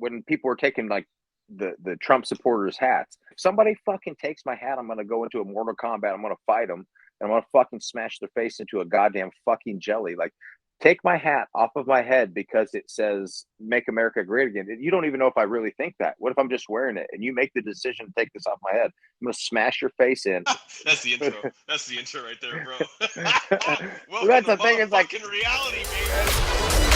when people were taking like the Trump supporters' hats. If somebody fucking takes my hat, I'm gonna go into a Mortal Kombat. I'm gonna fight them, and I'm gonna fucking smash their face into a goddamn fucking jelly. Like, take my hat off of my head because it says "Make America Great Again." You don't even know if I really think that. What if I'm just wearing it and you make the decision to take this off my head? I'm gonna smash your face in. That's the intro. That's the intro right there, bro. Well, that's the thing. It's like reality, man.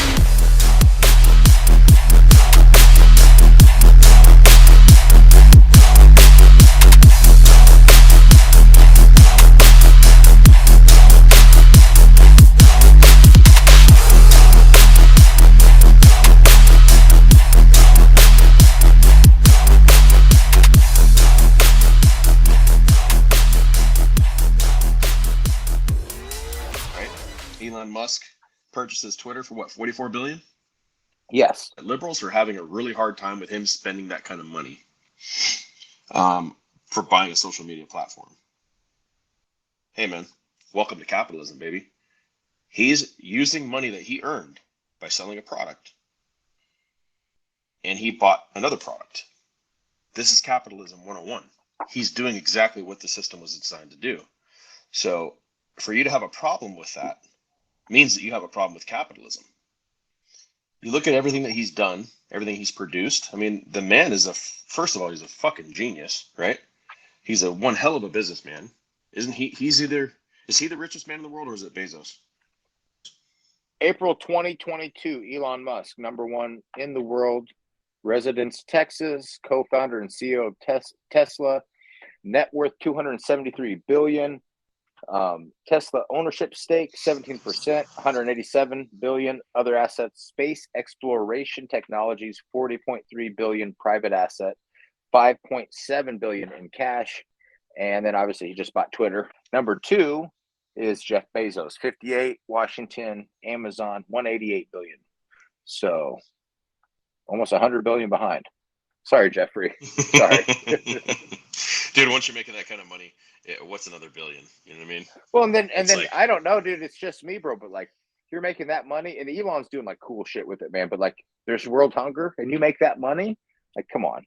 Elon Musk purchases Twitter for what, 44 billion? Yes. Liberals are having a really hard time with him spending that kind of money for buying a social media platform. Hey man, welcome to capitalism, baby. He's using money that he earned by selling a product, and he bought another product. This is capitalism 101. He's doing exactly what the system was designed to do. So for you to have a problem with that means that you have a problem with capitalism. You look at everything that he's done, everything he's produced. I mean, the man is first of all, he's a fucking genius, right? He's a one hell of a businessman. Isn't he? Is he the richest man in the world, or is it Bezos? April 2022, Elon Musk, #1 in the world, residence Texas, co-founder and CEO of Tesla, net worth $273 billion. Tesla ownership stake 17%, $187 billion. Other assets: space exploration technologies, $40.3 billion. Private asset, $5.7 billion in cash. And then obviously he just bought Twitter. #2 is Jeff Bezos, 58, Washington, Amazon, $188 billion. So almost $100 billion behind. Sorry, Jeffrey. Sorry. Dude, once you're making that kind of money, what's another billion? You know what I mean? Well, and then like, I don't know, dude. It's just me, bro. But like, you're making that money, and Elon's doing like cool shit with it, man. But like, there's world hunger, and you make that money. Like, come on.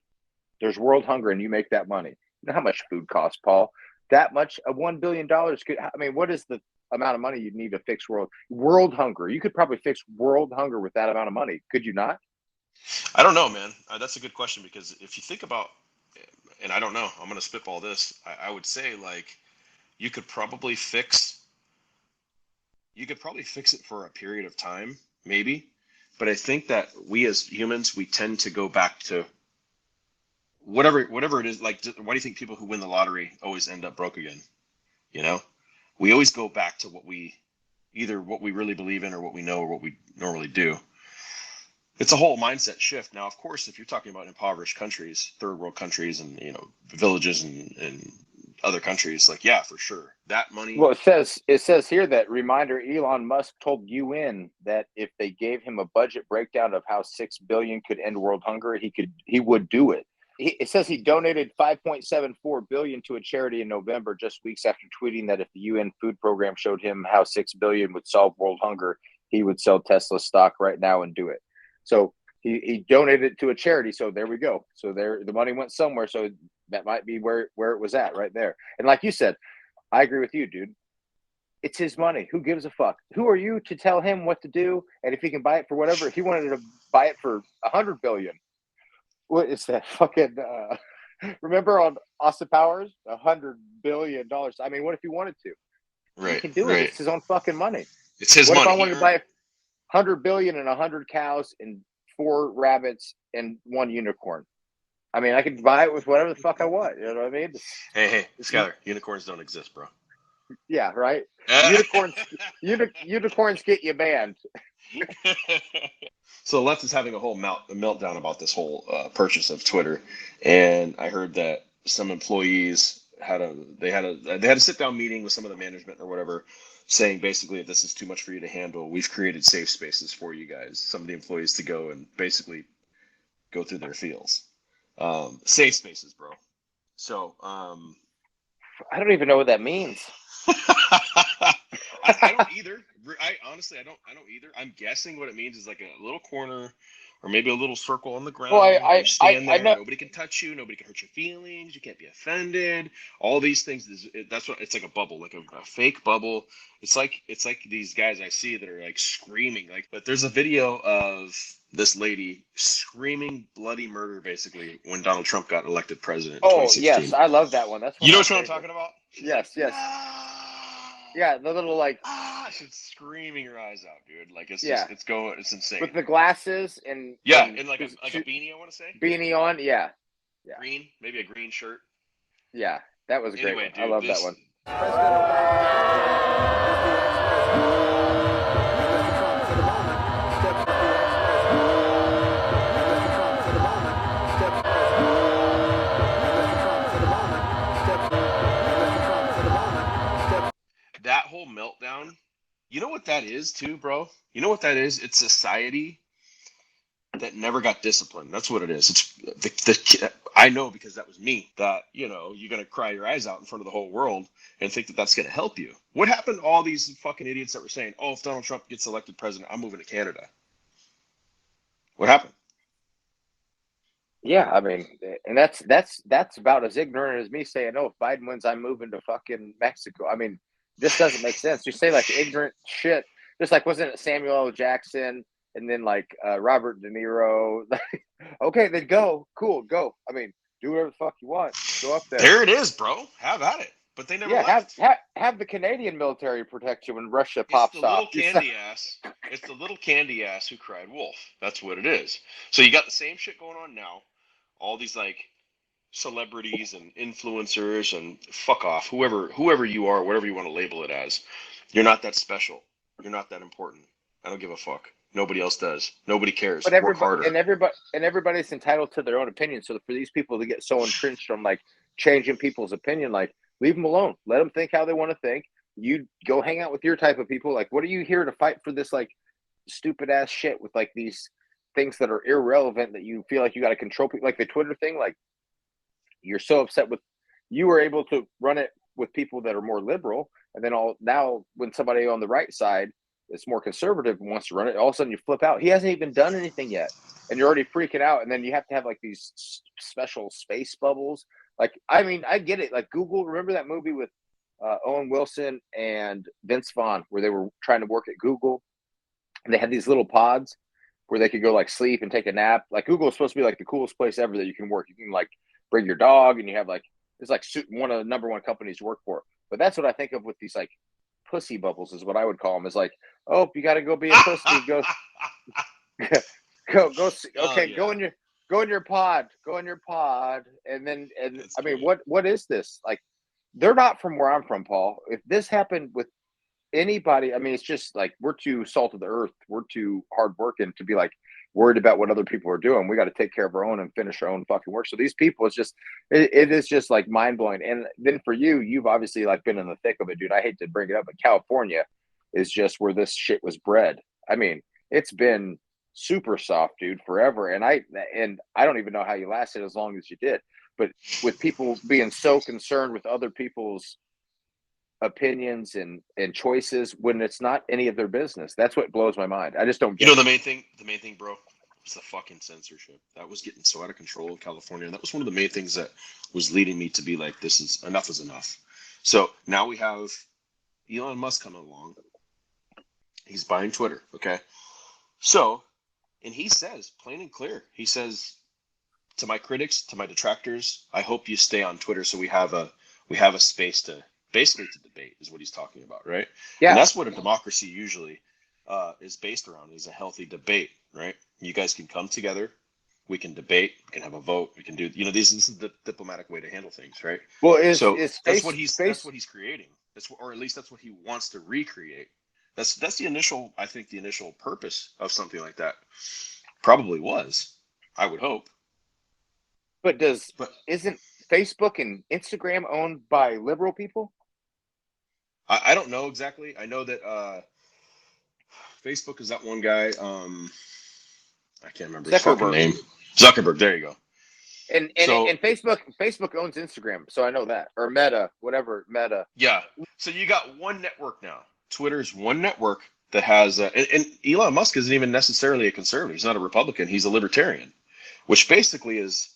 There's world hunger, and you make that money. You know how much food costs, Paul? That much? $1 billion could. I mean, what is the amount of money you'd need to fix world hunger? You could probably fix world hunger with that amount of money. Could you not? I don't know, man. That's a good question, because if you think about, and I don't know, I'm going to spitball this. I would say, like, you could probably fix it for a period of time, maybe. But I think that we as humans, we tend to go back to whatever it is. Like, why do you think people who win the lottery always end up broke again? You know, we always go back to either what we really believe in, or what we know, or what we normally do. It's a whole mindset shift. Now, of course, if you're talking about impoverished countries, third world countries, and, you know, villages and other countries, like, yeah, for sure, that money. Well, it says here that reminder: Elon Musk told UN that if they gave him a budget breakdown of how $6 billion could end world hunger, he would do it. It says he donated $5.74 billion to a charity in November, just weeks after tweeting that if the UN food program showed him how $6 billion would solve world hunger, he would sell Tesla stock right now and do it. So he donated it to a charity. So there we go. So the money went somewhere. So that might be where it was at right there. And like you said, I agree with you, dude. It's his money. Who gives a fuck? Who are you to tell him what to do? And if he can buy it for whatever, if he wanted to buy it for $100 billion, what is that fucking? Remember on Austin Powers, $100 billion. I mean, what if he wanted to? Right. He can do it. It's his own fucking money. It's his money. What if I wanted to buy $100 billion and 100 cows and 4 rabbits and 1 unicorn? I mean, I could buy it with whatever the fuck I want. You know what I mean? Hey, Skyler, unicorns don't exist, bro. Yeah, right. Unicorns get you banned. So the left is having a whole meltdown about this whole purchase of Twitter, and I heard that some employees had a sit down meeting with some of the management or whatever, saying basically, if this is too much for you to handle, we've created safe spaces for you guys, some of the employees, to go and basically go through their fields. Safe spaces, bro. So I don't even know what that means. I don't either. I honestly, I don't either. I'm guessing what it means is like a little corner or maybe a little circle on the Well, ground. You stand I there. know. Nobody can touch you. Nobody can hurt your feelings. You can't be offended. All these things. That's what it's like, a bubble, like a fake bubble. It's like these guys I see that are like screaming. But there's a video of this lady screaming bloody murder basically when Donald Trump got elected president in Oh yes, 2016. I love that one. That's one You of know my what I'm favorites. talking about? She's Yes, like, yes. no! Yeah, the little like She's screaming her eyes out, dude. Like it's yeah, just it's insane. with the glasses and Yeah, and like a beanie, I want to say. beanie on. Yeah, yeah, Green, maybe a green shirt. yeah. That was a great Anyway, one. I dude, love that one. That whole meltdown, you know what that is too, bro? You know what that is? It's society that never got disciplined. That's what it is. It's I know because that was me. That you're gonna cry your eyes out in front of the whole world and think that that's gonna help you. What happened to all these fucking idiots that were saying, "Oh, if Donald Trump gets elected president, I'm moving to Canada"? What happened? Yeah, I mean, and that's about as ignorant as me saying, "Oh, if Biden wins, I'm moving to fucking Mexico." I mean, this doesn't make sense. You say like ignorant shit, just like wasn't it Samuel L. Jackson and then like Robert De Niro? Okay, then go, cool, go. I mean, do whatever the fuck you want. Go up there. There it is, bro. Have at it. But they never Yeah, left. have the Canadian military protect you when Russia It's pops the little off. candy ass. It's the little candy ass who cried wolf. That's what it is. So you got the same shit going on now. All these like celebrities and influencers and fuck off. Whoever you are, whatever you want to label it as, you're not that special. You're not that important. I don't give a fuck. Nobody else does. Nobody cares. But Work harder. everybody's entitled to their own opinion. So for these people to get so entrenched from like changing people's opinion, like leave them alone. Let them think how they want to think. You go hang out with your type of people. Like, what are you here to fight for this like stupid ass shit with like these things that are irrelevant that you feel like you got to control people, like the Twitter thing? Like, you're so upset with you were able to run it with people that are more liberal, and then now when somebody on the right side is more conservative and wants to run it, all of a sudden you flip out. He hasn't even done anything yet, and you're already freaking out. And then you have to have like these special space bubbles. Like, I mean, I get it. Like Google, remember that movie with Owen Wilson and Vince Vaughn where they were trying to work at Google, and they had these little pods where they could go like sleep and take a nap. Like Google is supposed to be like the coolest place ever that you can work. You can like bring your dog, and you have like it's like one of the number one companies to work for. But that's what I think of with these like pussy bubbles is what I would call them. Is like, oh, you got to go be a pussy. Go, go. See, okay, yeah. go in your pod. Go in your pod, and That's I mean, great. what is this? Like, they're not from where I'm from, Paul. If this happened with anybody, I mean, it's just like we're too salt of the earth. We're too hard working to be like worried about what other people are doing. We got to take care of our own and finish our own fucking work. So these people, it is just like mind blowing. And then for you, you've obviously like been in the thick of it, dude. I hate to bring it up, but California is just where this shit was bred. I mean, it's been super soft, dude, forever. And I don't even know how you lasted as long as you did. But with people being so concerned with other people's opinions and choices when it's not any of their business. That's what blows my mind. I just don't get The main thing, bro, was the fucking censorship. That was getting so out of control in California. And that was one of the main things that was leading me to be like, enough is enough. So now we have Elon Musk coming along. He's buying Twitter. Okay. So, and he says plain and clear, he says to my critics, to my detractors, I hope you stay on Twitter so we have a space to basically to debate is what he's talking about, right? Yeah. And that's what a democracy usually is based around, is a healthy debate, right? You guys can come together, we can debate, we can have a vote, we can do, this is the diplomatic way to handle things, right? Well, that's what he's creating. Or at least that's what he wants to recreate. That's the initial purpose of something like that. Probably was, I would hope. But isn't Facebook and Instagram owned by liberal people? I don't know exactly. I know that Facebook is that one guy. I can't remember his fucking name. Zuckerberg. There you go. And Facebook owns Instagram, so I know that, or Meta, whatever Meta. Yeah. So you got one network now. Twitter's one network that has, and Elon Musk isn't even necessarily a conservative. He's not a Republican. He's a libertarian, which basically is,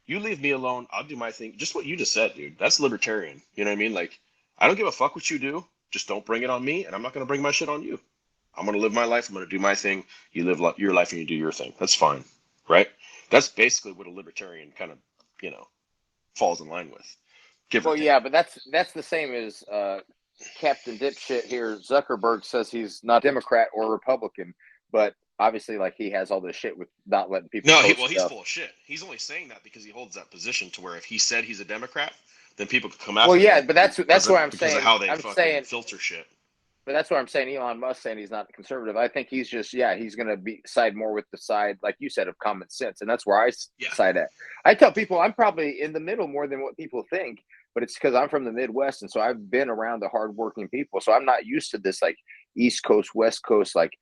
you leave me alone. I'll do my thing. Just what you just said, dude. That's libertarian. You know what I mean? Like, I don't give a fuck what you do. Just don't bring it on me, and I'm not going to bring my shit on you. I'm going to live my life. I'm going to do my thing. You live your life and you do your thing. That's fine. Right? That's basically what a libertarian kind of, falls in line with. Give or Well, take. yeah, but that's the same as Captain Dipshit here. Zuckerberg says he's not Democrat or Republican, but obviously, like, he has all this shit with not letting people No, post he's stuff. full of shit. He's only saying that because he holds that position to where if he said he's a Democrat, then people could come after Well, yeah, him but that's what I'm because of saying. how they I'm fucking saying, filter shit. but that's what I'm saying. Elon Musk saying he's not conservative. I think he's just, he's going to be side more with the side, like you said, of common sense, and that's where I side at. I tell people I'm probably in the middle more than what people think, but it's because I'm from the Midwest, and so I've been around the hardworking people, so I'm not used to this like East Coast, West Coast, like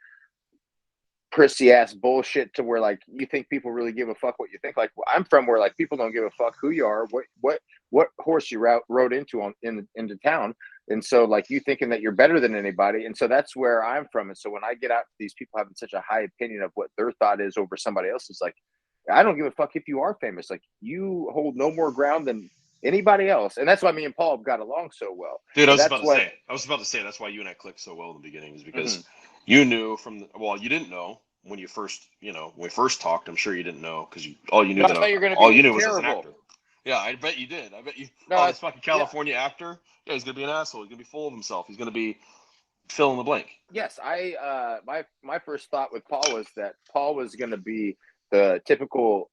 prissy ass bullshit to where like you think people really give a fuck what you think. Like, I'm from where like people don't give a fuck who you are, what horse you rode into town, and so like you thinking that you're better than anybody, and so that's where I'm from. And so when I get out to these people having such a high opinion of what their thought is over somebody else's, like, I don't give a fuck if you are famous. Like, you hold no more ground than anybody else, and that's why me and Paul got along so well. Dude, So that's what. I was about to say that's why you and I clicked so well in the beginning, is because Mhm. you knew you didn't know when you first, when we first talked. I'm sure you didn't know because all you knew No, I thought you were going to all you be knew was as an terrible. actor. Yeah, I bet you did. I bet you. No, Oh, this fucking yeah. California actor. Yeah, he's gonna be an asshole. He's gonna be full of himself. He's gonna be fill in the blank. Yes, my first thought with Paul was that Paul was going to be the typical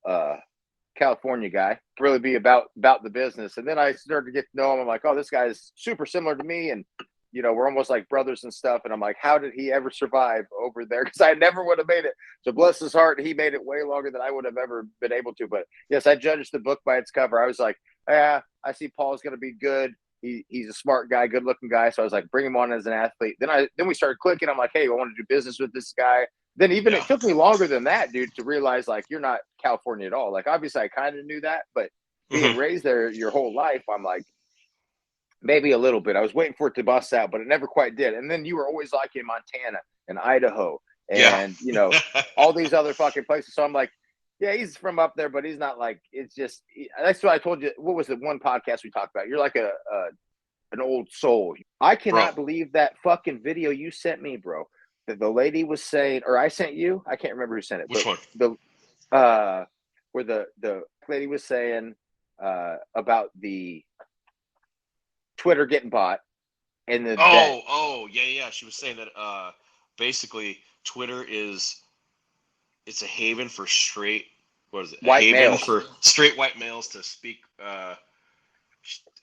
California guy, really be about the business. And then I started to get to know him. I'm like, oh, this guy's super similar to me, and we're almost like brothers and stuff. And I'm like, how did he ever survive over there? Because I never would have made it. So bless his heart, he made it way longer than I would have ever been able to. But yes, I judged the book by its cover. I was like, yeah, I see Paul's going to be good. He's a smart guy, good looking guy. So I was like, bring him on as an athlete. Then we started clicking. I'm like, hey, I want to do business with this guy. Then even it took me longer than that, dude, to realize like you're not California at all. Like, obviously I kind of knew that, but being raised there your whole life, I'm like, maybe a little bit. I was waiting for it to bust out, but it never quite did. And then you were always like in Montana and Idaho and all these other fucking places. So I'm like, yeah, he's from up there, but he's not like, it's just, that's what I told you. What was the one podcast we talked about? You're like an old soul. I cannot believe that fucking video you sent me, bro. That the lady was saying, or I sent you, I can't remember who sent it. Which one? Where the lady was saying about the Twitter getting bought. And yeah. She was saying that basically Twitter it's a haven for straight, what is it? White males. For straight white males to speak.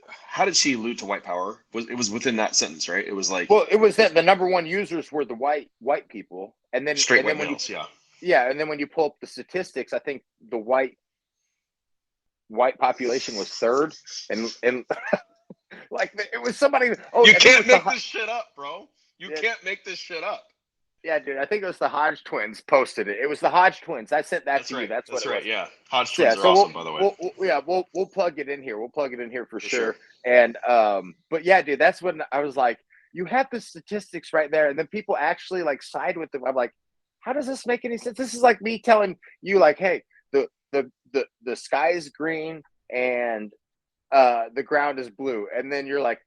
How did she allude to white power? It was within that sentence, right? It was like, well, it was that the number one users were the white people, and then straight white when males, and then when you pull up the statistics, I think the white population was third, and like it was somebody. Oh, you can't make this shit up, bro. You can't make this shit up. Yeah, dude. I think it was the Hodge twins posted it. It was the Hodge twins. I sent that to you. That's what it was. Yeah, Hodge twins are awesome, by the way. We'll plug it in here. We'll plug it in here for sure. And but yeah, dude, that's when I was like, you have the statistics right there, and then people actually like side with them. I'm like, how does this make any sense? This is like me telling you, like, hey, the sky is green and the ground is blue, and then you're like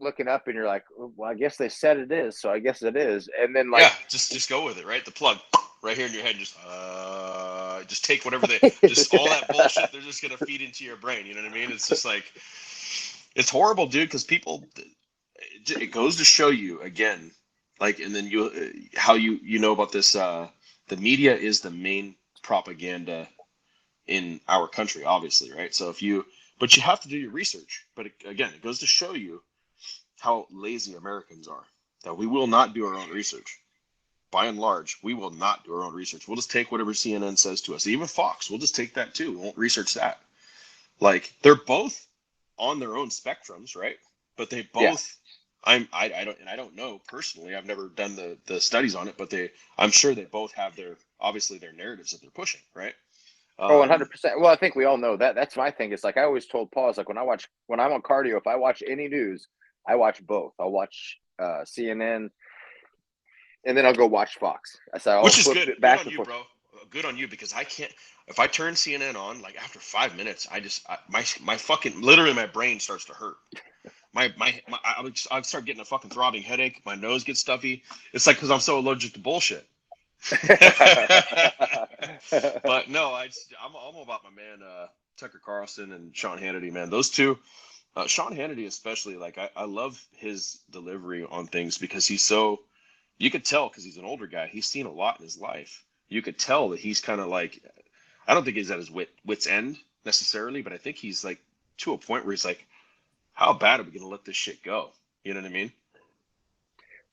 looking up and you're like, well, I guess they said it is, so I guess it is. And then like, just go with it, right? The plug right here in your head, just take whatever just all that bullshit they're just gonna feed into your brain. You know what I mean? It's just like, it's horrible, dude, because people, it goes to show you again, like, and then how you know about this. The media is the main propaganda in our country, obviously, right? So but you have to do your research. But again, it goes to show you how lazy Americans are, that we will not do our own research. By and large, we will not do our own research. We'll just take whatever CNN says to us. Even Fox, we'll just take that too. We won't research that. Like, they're both on their own spectrums, right? But they both, I don't know personally. I've never done the studies on it, but I'm sure they both have obviously their narratives that they're pushing, right? 100%. Well, I think we all know that. That's my thing. It's like I always told Paul, it's like when I'm on cardio, if I watch any news, I watch both. I'll watch CNN, and then I'll go watch Fox. I said I'll Which is flip good. it Good back on and you, forth. bro. Good on you, because I can't. If I turn CNN on, like after 5 minutes, my fucking literally my brain starts to hurt. I would start getting a fucking throbbing headache. My nose gets stuffy. It's like because I'm so allergic to bullshit. But no, I'm all about my man Tucker Carlson and Sean Hannity, man. Those two, Sean Hannity especially. Like I love his delivery on things because he's so. You could tell because he's an older guy. He's seen a lot in his life. You could tell that he's kind of like. I don't think he's at his wit's end necessarily, but I think he's like to a point where he's like, how bad are we going to let this shit go? You know what I mean?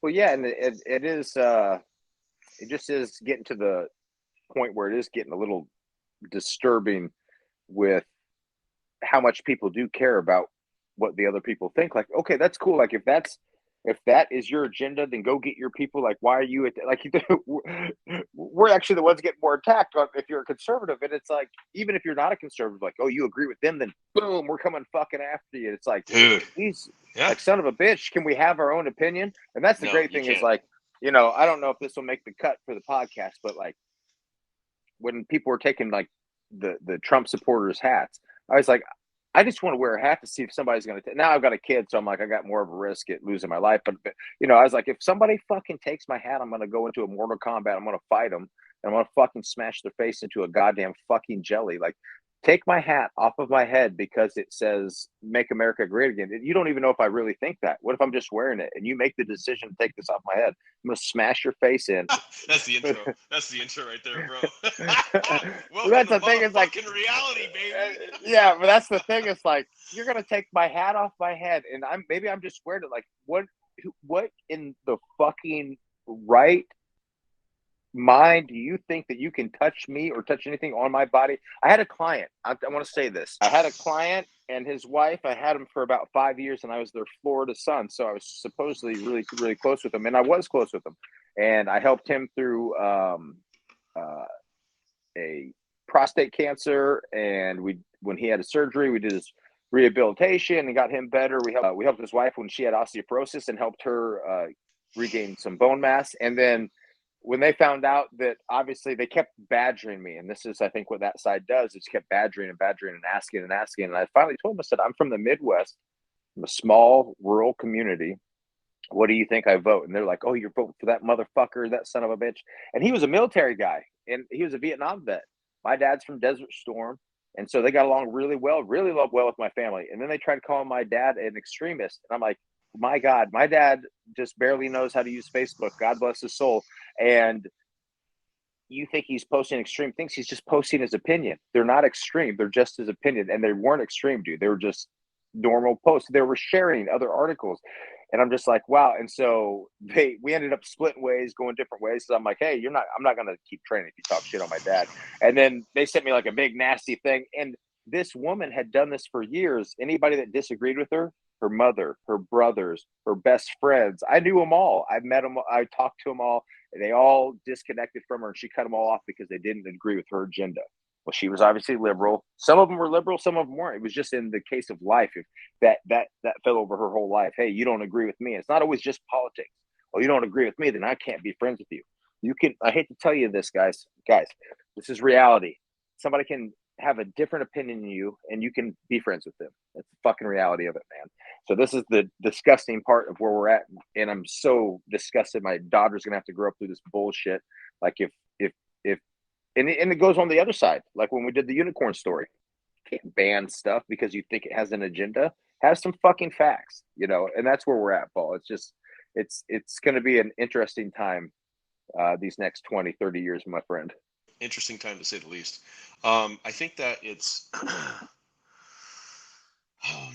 Well, yeah, and it is. It just is getting to the point where it is getting a little disturbing with how much people do care about what the other people think. Like, okay, that's cool. Like, if that is your agenda, then go get your people. Like, why are you like? We're actually the ones getting more attacked if you're a conservative, and it's like, even if you're not a conservative, like, oh, you agree with them, then boom, we're coming fucking after you. It's like, Dude. he's Yeah. like, son of a bitch. Can we have our own opinion? And that's the No, great you thing is can't. like, I don't know if this will make the cut for the podcast, but like when people were taking like the Trump supporters hats, I was like, I just want to wear a hat to see if somebody's going to. Now I've got a kid, so I'm like, I got more of a risk at losing my life. But I was like, if somebody fucking takes my hat, I'm going to go into a Mortal Kombat. I'm going to fight them, and I'm going to fucking smash their face into a goddamn fucking jelly. Like, take my hat off of my head because it says "Make America Great Again." You don't even know if I really think that. What if I'm just wearing it, and you make the decision to take this off my head? I'm going to smash your face in. That's the intro. That's the intro right there, bro. Well, Welcome that's to the thing. It's like, motherfucking reality, baby. yeah, but that's the thing. It's like you're gonna take my hat off my head, and I'm just wearing it. Like, what in the fucking right mind do you think that you can touch me or touch anything on my body? I had a client. I want to say this. I had a client and his wife. I had him for about 5 years, and I was their Florida son. So I was supposedly really, really close with him, and I was close with him. And I helped him through a prostate cancer, and when he had a surgery, we did his rehabilitation and got him better. We helped his wife when she had osteoporosis and helped her regain some bone mass. And then when they found out that obviously they kept badgering me, and this is I think what that side does, is kept badgering and badgering and asking and asking. And I finally told him, I said, I'm from the Midwest, from a small rural community. What do you think I vote? And they're like, oh, you're voting for that motherfucker, that son of a bitch. And he was a military guy, and he was a Vietnam vet. My dad's from Desert Storm. And so they got along really well with my family. And then they tried calling my dad an extremist. And I'm like, my God, my dad just barely knows how to use Facebook. God bless his soul. And you think he's posting extreme things. He's just posting his opinion. They're not extreme. They're just his opinion. And they weren't extreme, dude. They were just normal posts. They were sharing other articles. And I'm just like, wow. And so we ended up splitting ways, going different ways. So I'm like, hey, I'm not going to keep training if you talk shit on my dad. And then they sent me like a big nasty thing. And this woman had done this for years. Anybody that disagreed with her mother, her brothers, her best friends, I knew them all. I met them. I talked to them all. They all disconnected from her, and she cut them all off because they didn't agree with her agenda. Well, she was obviously liberal. Some of them were liberal, some of them weren't. It was just in the case of life, if that fell over her whole life. Hey, you don't agree with me. It's not always just politics. Oh, you don't agree with me, then I can't be friends with you. You can. I hate to tell you this, guys. This is reality. Somebody can have a different opinion than you, and you can be friends with them. That's the fucking reality of it, man. So this is the disgusting part of where we're at, and I'm so disgusted. My daughter's gonna have to grow up through this bullshit. Like if and it goes on the other side. Like when we did the unicorn story, you can't ban stuff because you think it has an agenda. Have some fucking facts, and that's where we're at, Paul. It's just it's going to be an interesting time these next 20, 30 years, my friend. Interesting time to say the least. I think that it's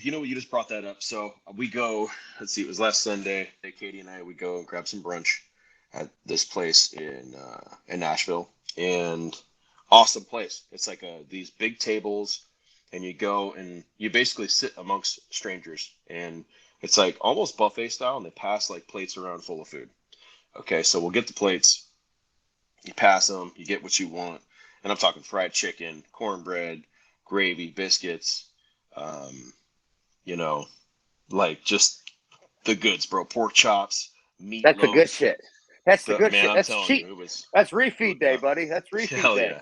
you just brought that up. So we go, let's see, it was last Sunday. Katie and I, we go and grab some brunch at this place in Nashville, and awesome place. It's like these big tables, and you go and you basically sit amongst strangers, and it's like almost buffet style, and they pass like plates around full of food. Okay, so we'll get the plates, you pass them, you get what you want, and I'm talking fried chicken, cornbread, gravy, biscuits, um, like just the goods, bro. Pork chops, That's the good meatloaf. shit. That's the good Man, shit. I'm That's telling cheap. you, it was. That's refeed day, Yeah. buddy. That's refeed Hell day. yeah.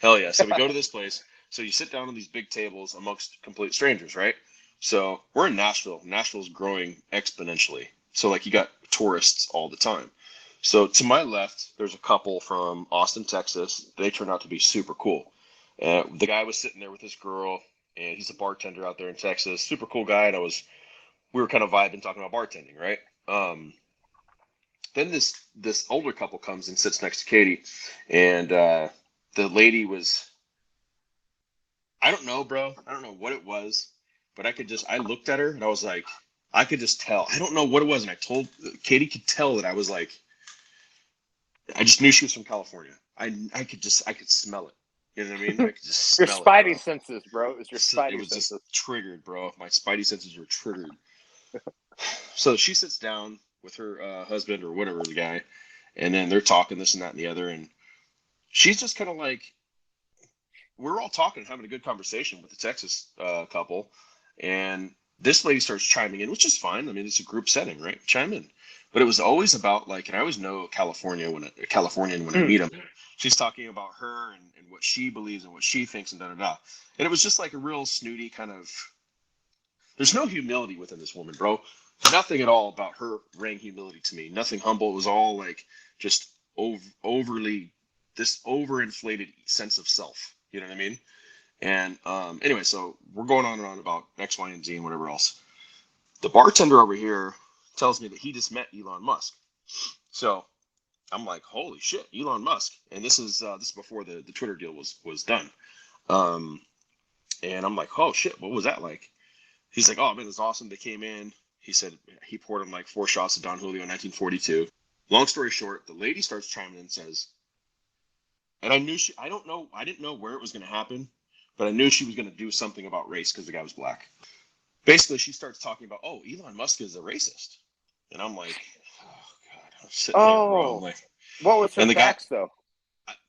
Hell yeah. So we go to this place. So you sit down on these big tables amongst complete strangers, right? So we're in Nashville. Nashville's growing exponentially. So like you got tourists all the time. So to my left, there's a couple from Austin, Texas. They turned out to be super cool. The guy was sitting there with this girl, and he's a bartender out there in Texas. Super cool guy. And we were kind of vibing, talking about bartending, right? Then this older couple comes and sits next to Katie, and the lady was, I don't know, bro. I don't know what it was, but I looked at her and I was like, I could just tell. I don't know what it was, and I told Katie could tell that I was like, I just knew she was from California. I could smell it. You know what I mean? I could just Your smell it, spidey bro. senses, bro. It's your So it spidey was senses. just triggered, bro. My spidey senses were triggered. So she sits down with her husband or whatever, the guy, and then they're talking this and that and the other, and she's just kind of like, we're all talking, having a good conversation with the Texas couple, and this lady starts chiming in, which is fine. I mean, it's a group setting, right? Chime in, but it was always about like, and I always know a Californian when I meet them. She's talking about her and what she believes and what she thinks and da da da, and it was just like a real snooty kind of. There's no humility within this woman, bro. Nothing at all about her rang humility to me. Nothing humble. It was all like just overly this overinflated sense of self. You know what I mean? And anyway, so we're going on and on about X, Y, and Z and whatever else. The bartender over here tells me that he just met Elon Musk. So I'm like, holy shit, Elon Musk. And this is before the Twitter deal was done. And I'm like, oh shit, what was that like? He's like, oh man, it's awesome. They came in. He said he poured him like 4 shots of Don Julio in 1942. Long story short, the lady starts chiming in and says, and I didn't know where it was going to happen, but I knew she was going to do something about race because the guy was black. Basically, she starts talking about, oh, Elon Musk is a racist. And I'm like, oh God, I'm sitting there, bro. I'm like, what was her and the guy, facts though?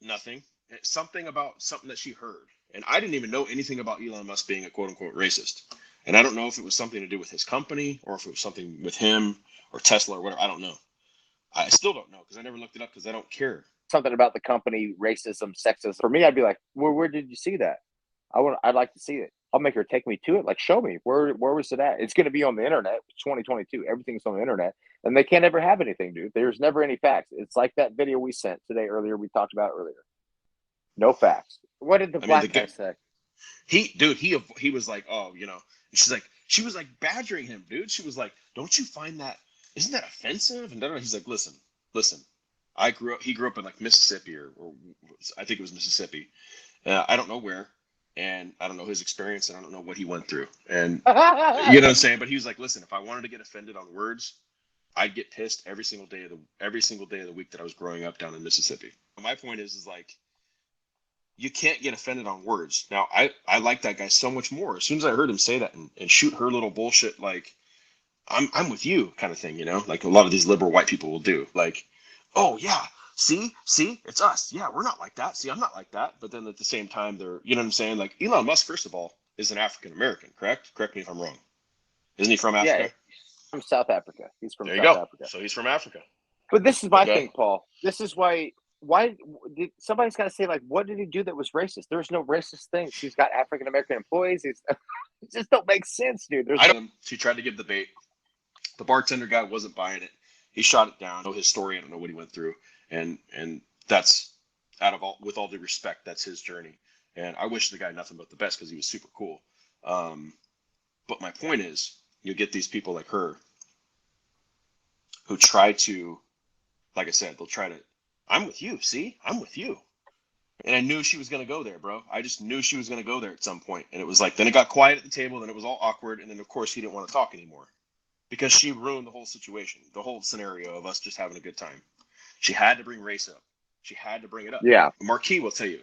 nothing. Something about something that she heard. And I didn't even know anything about Elon Musk being a quote unquote racist. And I don't know if it was something to do with his company or if it was something with him or Tesla or whatever. I don't know. I still don't know because I never looked it up because I don't care. Something about the company, racism, sexism. For me, I'd be like, where did you see that? I'd like to see it. I'll make her take me to it. Like, show me where was it at? It's going to be on the internet. It's 2022. Everything's on the internet, and they can't ever have anything, dude. There's never any facts. It's like that video we sent today earlier. We talked about earlier. No facts. What did the black guy say? He was like, oh, you know, she was like badgering him, dude. She was like, don't you find that, isn't that offensive? And he's like, listen, he grew up in like Mississippi or I think it was Mississippi. I don't know where, and I don't know his experience, and I don't know what he went through. And you know what I'm saying? But he was like, listen, if I wanted to get offended on words, I'd get pissed every single day of the week that I was growing up down in Mississippi. My point is like, you can't get offended on words. Now, I like that guy so much more. As soon as I heard him say that and shoot her little bullshit, like, I'm with you kind of thing, you know, like a lot of these liberal white people will do. Like, oh, yeah, see, it's us. Yeah, we're not like that. See, I'm not like that. But then at the same time, they're, you know what I'm saying? Like, Elon Musk, first of all, is an African American, correct? Correct me if I'm wrong. Isn't he from Africa? Yeah, from South Africa. He's from there you South go. Africa. So he's from Africa. But this is my thing, Paul. This is why did somebody's got to say, like, what did he do that was racist? There's no racist things. He's got African American employees. It just don't make sense, dude. He tried to give the bait. The bartender guy wasn't buying it. He shot it down. I know his story. I don't know what he went through, and that's with all due respect, that's his journey. And I wish the guy nothing but the best because he was super cool. But my point is, you get these people like her who try to, like I said, they'll try to. I'm with you. See, I'm with you. And I knew she was going to go there, bro. I just knew she was going to go there at some point. And it was like, then it got quiet at the table. Then it was all awkward. And then, of course, he didn't want to talk anymore because she ruined the whole situation, the whole scenario of us just having a good time. She had to bring race up. She had to bring it up. Yeah. Marquis will tell you,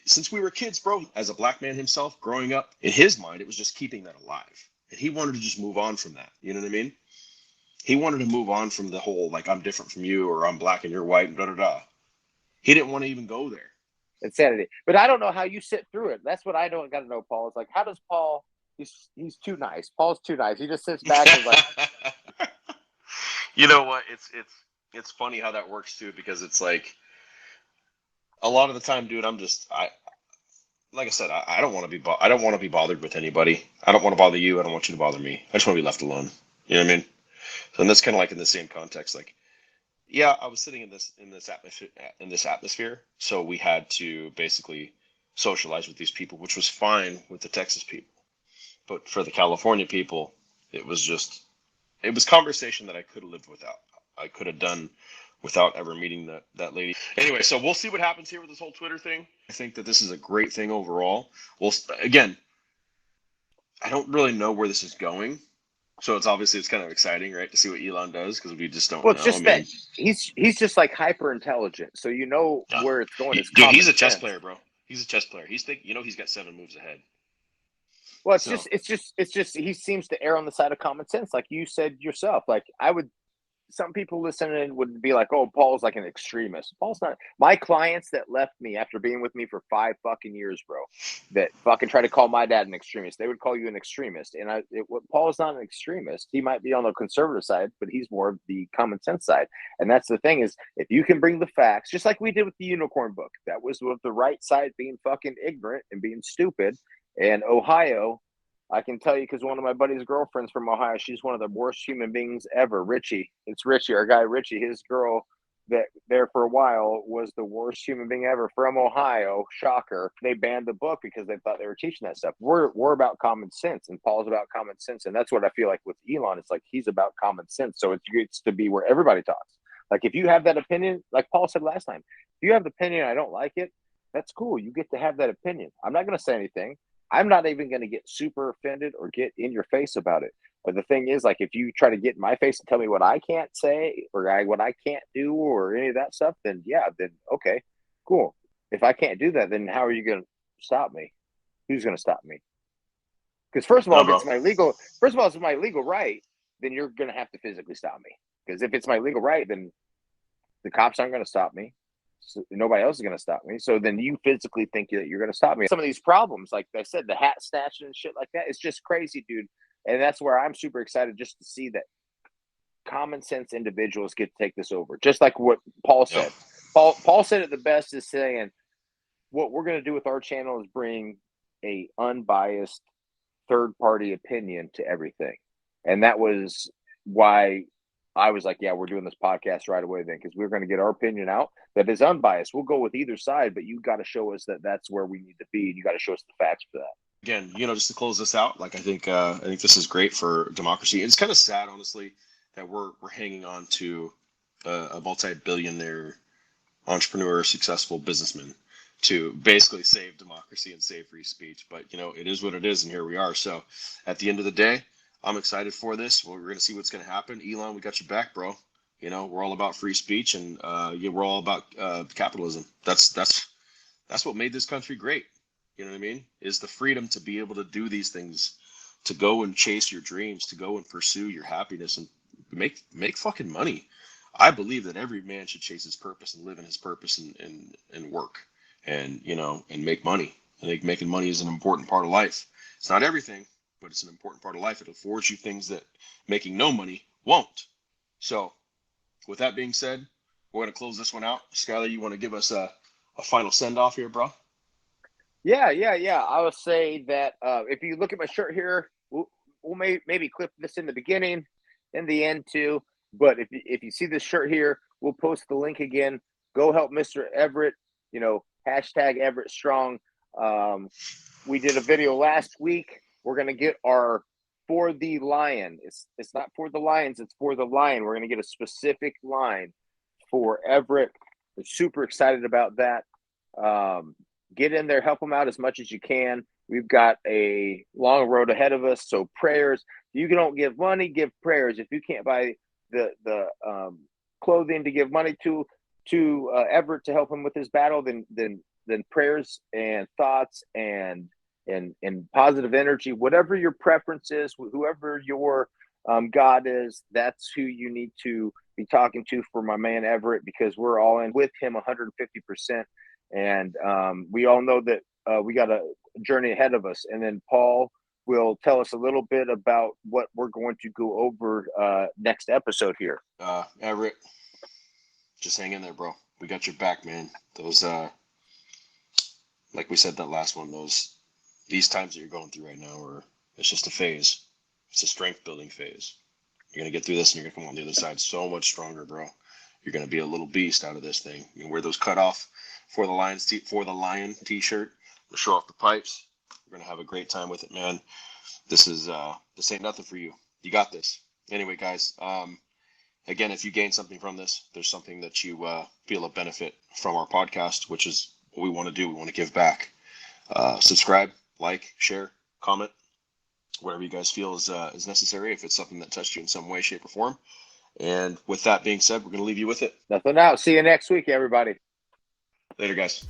since we were kids, bro, as a black man himself growing up, in his mind, it was just keeping that alive. And he wanted to just move on from that. You know what I mean? He wanted to move on from the whole, like, I'm different from you or I'm black and you're white and da-da-da. He didn't want to even go there. Insanity. But I don't know how you sit through it. That's what I don't got to know, Paul. It's like, how does Paul, he's too nice. Paul's too nice. He just sits back and is like. You know what? it's funny how that works too, because it's like a lot of the time, dude, like I said, I don't want to I don't want to be bothered with anybody. I don't want to bother you. I don't want you to bother me. I just want to be left alone. You know what I mean? So, and that's kind of like in the same context. Like, yeah, I was sitting in this atmosphere, so we had to basically socialize with these people, which was fine with the Texas people. But for the California people, it was just it was conversation that I could have lived without. I could have done without ever meeting that lady. Anyway, so we'll see what happens here with this whole Twitter thing. I think that this is a great thing overall. Well, again, I don't really know where this is going, so it's kind of exciting, right, to see what Elon does, because we just don't Well, it's know. I just that mean, he's just like hyper intelligent, so you know yeah. where it's going. It's Dude, he's common a chess sense. player, bro. He's a chess player. He's got 7 moves ahead. Well, So it's just he seems to err on the side of common sense, like you said yourself. Like I would, some people listening would be like, "Oh, Paul's like an extremist." Paul's not. My clients that left me after being with me for 5 fucking years, bro, that fucking try to call my dad an extremist, they would call you an extremist. And Paul's not an extremist. He might be on the conservative side, but he's more of the common sense side. And that's the thing is, if you can bring the facts, just like we did with the unicorn book, that was with the right side being fucking ignorant and being stupid. And Ohio, I can tell you because one of my buddy's girlfriends from Ohio, she's one of the worst human beings ever. Richie, it's Richie, our guy Richie. His girl that there for a while was the worst human being ever from Ohio. Shocker. They banned the book because they thought they were teaching that stuff. We're about common sense, and Paul's about common sense, and that's what I feel like with Elon. It's like he's about common sense, so it gets to be where everybody talks. Like if you have that opinion, like Paul said last time, if you have the opinion, I don't like it. That's cool. You get to have that opinion. I'm not going to say anything. I'm not even going to get super offended or get in your face about it. But the thing is, like, if you try to get in my face and tell me what I can't say or what I can't do or any of that stuff, then yeah, then okay, cool. If I can't do that, then how are you going to stop me? Who's going to stop me? Because first of all, no, if bro. it's my legal, first of all, if it's my legal right, then you're going to have to physically stop me. Because if it's my legal right, then the cops aren't going to stop me. So nobody else is going to stop me. So then you physically think that you're going to stop me. Some of these problems, like I said, the hat snatching and shit like that, it's just crazy, dude. And that's where I'm super excited just to see that common sense individuals get to take this over. Just like what Paul Yeah. said. Paul said it the best, is saying what we're going to do with our channel is bring a unbiased third party opinion to everything. And that was why I was like, yeah, we're doing this podcast right away then, because we're going to get our opinion out that is unbiased. We'll go with either side, but you got to show us that that's where we need to be. And you got to show us the facts for that. Again, just to close this out, like I think this is great for democracy. It's kind of sad, honestly, that we're hanging on to a multi-billionaire entrepreneur, successful businessman to basically save democracy and save free speech. But it is what it is, and here we are. So at the end of the day, I'm excited for this. We're going to see what's going to happen. Elon, we got your back, bro. We're all about free speech, and yeah, we're all about capitalism. That's what made this country great. You know what I mean? Is the freedom to be able to do these things, to go and chase your dreams, to go and pursue your happiness and make fucking money. I believe that every man should chase his purpose and live in his purpose and work and and make money. I think making money is an important part of life. It's not everything, but it's an important part of life. It affords you things that making no money won't. So, with that being said, we're going to close this one out. Skylar, you want to give us a final send off here, bro? Yeah. I would say that if you look at my shirt here, we'll maybe clip this in the beginning, in the end too. But if you see this shirt here, we'll post the link again. Go help Mr. Everett. Hashtag Everett Strong. We did a video last week. We're gonna get our For the Lion. It's not for the Lions. It's for the Lion. We're gonna get a specific line for Everett. We're super excited about that. Get in there, help them out as much as you can. We've got a long road ahead of us. So prayers. You don't give money, give prayers. If you can't buy the clothing to give money to Everett to help him with his battle, then prayers and thoughts and positive energy, whatever your preference is, whoever your God is, that's who you need to be talking to for my man Everett, because we're all in with him 150%. And we all know that we got a journey ahead of us. And then Paul will tell us a little bit about what we're going to go over next episode here. Everett, just hang in there, bro. We got your back, man. Those, like we said, that last one, these times that you're going through right now it's just a phase. It's a strength building phase. You're going to get through this and you're going to come on the other side so much stronger, bro. You're going to be a little beast out of this thing. You can wear those cut off for the Lion t-shirt. We'll show off the pipes. We're going to have a great time with it, man. This ain't nothing for you. You got this. Anyway, guys, again, if you gain something from this, there's something that you feel a benefit from our podcast, which is what we want to do. We want to give back. Subscribe, like, share, comment, whatever you guys feel is necessary, if it's something that touched you in some way, shape, or form. And with that being said, we're going to leave you with it. Nothing out. See you next week, everybody. Later, guys.